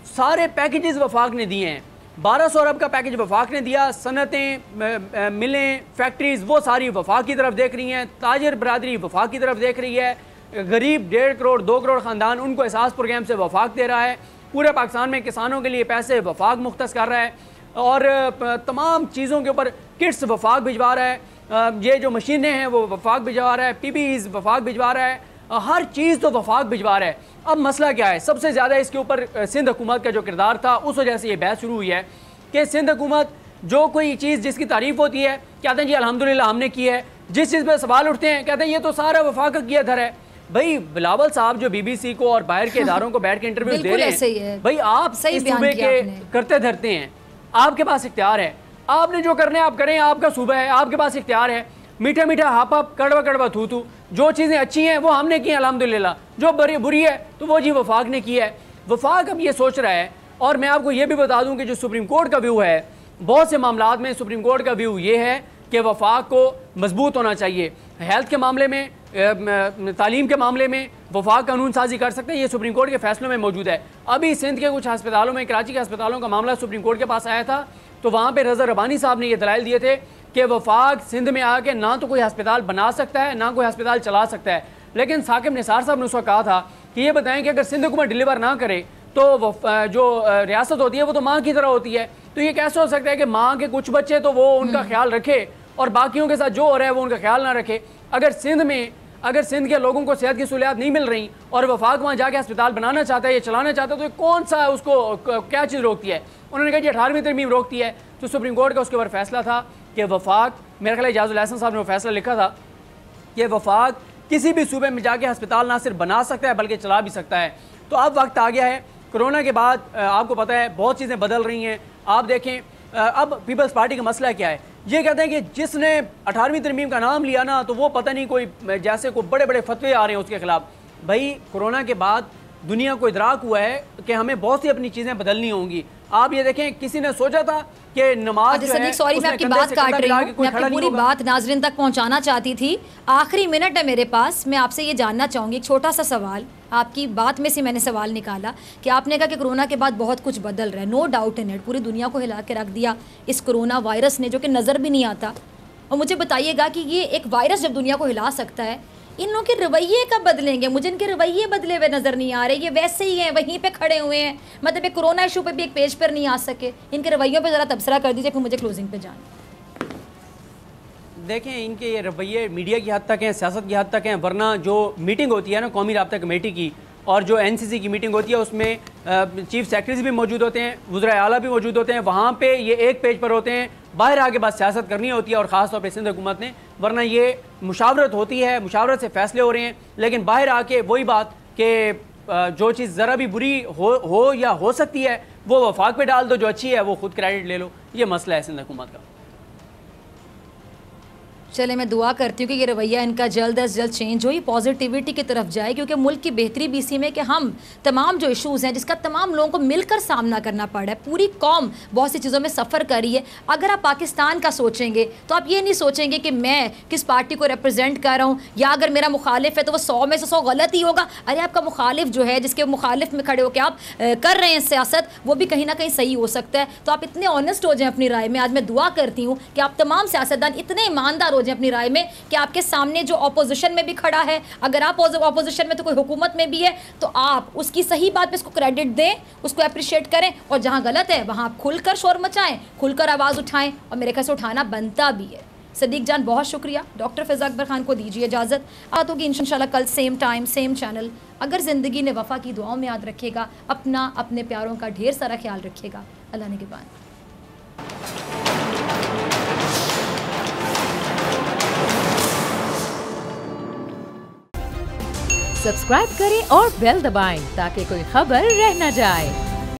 सारे पैकेजेस वफाक ने दिए हैं, 1200 अरब का पैकेज वफाक ने दिया, सनतें, मिलें, फैक्ट्रीज़ वो सारी वफाक की तरफ देख रही हैं, ताजर बरादरी वफाक की तरफ देख रही है, गरीब 1.5 करोड़ 2 करोड़ ख़ानदान उनको एहसास प्रोग्राम से वफाक दे रहा है, पूरे पाकिस्तान में किसानों के लिए पैसे वफाक मुख्तस कर रहा है और तमाम चीज़ों के ऊपर किट्स वफाक भिजवा रहा है, ये जो मशीनें हैं वो वफाक भिजवा रहा है, PPEs वफाक भिजवा रहा है, हर चीज़ तो वफाक भिजवा रहा है। अब मसला क्या है? सबसे ज़्यादा इसके ऊपर सिंध हुकूमत का जो किरदार था, उस वजह से ये बहस शुरू हुई है कि सिंध हुकूमत जो कोई चीज़ जिसकी तारीफ़ होती है कहते हैं जी अल्हम्दुलिल्लाह हमने की है, जिस चीज़ पर सवाल उठते हैं कहते हैं ये तो सारा वफाक का किया धर है। भाई बिलावल साहब जो BBC को और बाहर के इदारों को बैठ के इंटरव्यू दे रहे हैं, भाई आप इस सूबे के करते धरते हैं, आपके पास इख्तियार है, आपने जो करना है आप करें, आपका सूबा है, आपके पास इख्तियार है। मीठा मीठा हाप हाप कड़वा कड़वा थू थू, जो चीज़ें अच्छी हैं वो हमने की अल्हम्दुलिल्लाह, जो बुरी है तो वो जी वफाक ने की है। वफाक अब ये सोच रहा है, और मैं आपको ये भी बता दूं कि जो सुप्रीम कोर्ट का व्यू है, बहुत से मामलात में सुप्रीम कोर्ट का व्यू ये है कि वफाक को मजबूत होना चाहिए। हेल्थ के मामले में, तालीम के मामले में वफाक कानून साजी कर सकते हैं, ये सुप्रीम कोर्ट के फैसलों में मौजूद है। अभी सिंध के कुछ अस्पतालों में, कराची के अस्पतालों का मामला सुप्रीम कोर्ट के पास आया था, तो वहाँ पर रज़ा रबानी साहब ने ये दलाइल दिए थे कि वफाक सिंध में आके ना तो कोई अस्पताल बना सकता है, ना कोई अस्पताल चला सकता है। लेकिन साकिब निसार साहब ने उस वक्त कहा था कि ये बताएं कि अगर सिंध हुकूमत डिलीवर ना करे तो जो रियासत होती है वो तो माँ की तरह होती है, तो ये कैसे हो सकता है कि माँ के कुछ बच्चे तो वो उनका ख्याल रखे और बाकियों के साथ जो हो रहा है वो उनका ख्याल ना रखे। अगर सिंध के लोगों को सेहत की सहूलियात नहीं मिल रही और वफाक वहाँ जाके अस्पताल बनाना चाहता है या चलाना चाहता है, तो कौन सा उसको क्या चीज़ रोकती है? उन्होंने कहा कि 18वीं तरमीम रोकती है। तो सुप्रीम कोर्ट का उसके ऊपर फैसला था कि वफाक, मेरा ख्याल इजाज़ुल हसन साहब ने वो फैसला लिखा था कि वफाक किसी भी सूबे में जाके अस्पताल ना सिर्फ बना सकता है बल्कि चला भी सकता है। तो अब वक्त आ गया है, कोरोना के बाद आपको पता है बहुत चीज़ें बदल रही हैं। आप देखें अब पीपल्स पार्टी का मसला क्या है, ये कहते हैं कि जिसने 18वीं तरमीम का नाम लिया ना तो वो पता नहीं कोई जैसे कोई बड़े बड़े फतवे आ रहे हैं उसके खिलाफ। भाई कोरोना के बाद दुनिया को इदराक हुआ है कि हमें बहुत सी अपनी चीज़ें बदलनी होंगी। आप ये देखें, किसी ने सोचा था कि नमाज जो है, सॉरी मैं आपकी बात काट रही हूँ, मैं अपनी पूरी बात नाजरीन तक पहुँचाना चाहती थी। आखिरी मिनट है मेरे पास, मैं आपसे ये जानना चाहूँगी, एक छोटा सा सवाल, आपकी बात में से मैंने सवाल निकाला कि आपने कहा कि कोरोना के बाद बहुत कुछ बदल रहा है। नो डाउट इन इट, पूरी दुनिया को हिला के रख दिया इस कोरोना वायरस ने, जो कि नज़र भी नहीं आता। और मुझे बताइएगा कि ये एक वायरस जब दुनिया को हिला सकता है, इन लोगों के रवैये कब बदलेंगे? मुझे इनके रवैये बदले हुए नज़र नहीं आ रहे, ये वैसे ही हैं, वहीं पे खड़े हुए हैं। मतलब एक कोरोना इशू पे भी एक पेज पर नहीं आ सके। इनके रवैयों पे ज़रा तबसरा कर दीजिए, फिर मुझे क्लोजिंग पे जाना। देखें, इनके ये रवैये मीडिया की हद तक हैं, सियासत की हद तक हैं, वरना जो मीटिंग होती है ना कौमी राब्ता कमेटी की और जो NCC की मीटिंग होती है उसमें चीफ सेक्रेटरी भी मौजूद होते हैं, वज़ीर आला भी मौजूद होते हैं, वहाँ पे ये एक पेज पर होते हैं। बाहर आके बस सियासत करनी होती है और ख़ास तौर पर सिंध हुकूमत ने, वरना ये मुशावरत होती है, मुशावरत से फैसले हो रहे हैं। लेकिन बाहर आके वही बात कि जो चीज़ ज़रा भी बुरी हो या हो सकती है वो वफाक पे डाल दो, जो अच्छी है वो खुद क्रेडिट ले लो। ये मसला है सिंध हुकूमत का। चले, मैं दुआ करती हूँ कि ये रवैया इनका जल्द अज जल्द चेंज हो, ये पॉजिटिविटी की तरफ जाए, क्योंकि मुल्क की बेहतरी भी इसी में कि हम तमाम जो इश्यूज़ हैं जिसका तमाम लोगों को मिलकर सामना करना पड़ रहा है, पूरी कौम बहुत सी चीज़ों में सफ़र कर रही है। अगर आप पाकिस्तान का सोचेंगे तो आप ये नहीं सोचेंगे कि मैं किस पार्टी को रिप्रेजेंट कर रहा हूँ, या अगर मेरा मुखालिफ है तो वो 100 में से 100 गलत ही होगा। अरे आपका मुखालिफ जो है, जिसके मुखालिफ में खड़े होकर आप कर रहे हैं सियासत, वो भी कहीं ना कहीं सही हो सकता है। तो आप इतने ऑनेस्ट हो जाएँ अपनी राय में। आज मैं दुआ करती हूँ कि आप तमाम सियासतदान इतने ईमानदार हो जाए अपनी राय में कि आपके सामने जो ऑपोजिशन में भी खड़ा है, अगर आप ऑपोजिशन में तो कोई हुकूमत में भी है, तो आप उसकी सही बात पे उसको क्रेडिट दें, उसको अप्रिशिएट करें, और जहां गलत है वहां आप खुलकर शोर मचाएं, खुलकर आवाज़ उठाएं, और मेरे ख्याल से उठाना बनता भी है। सदीक जान बहुत शुक्रिया। डॉक्टर फ़िज़ा अकबर खान को दीजिए इजाज़त। आत होगी इंशाल्लाह कल सेम टाइम सेम चैनल। अगर ज़िंदगी ने वफ़ा की दुआओं में याद रखेगा, अपना अपने प्यारों का ढेर सारा ख्याल रखेगा। अल्लाह ने के बाद सब्सक्राइब करें और बेल दबाएं ताकि कोई खबर रह न जाए।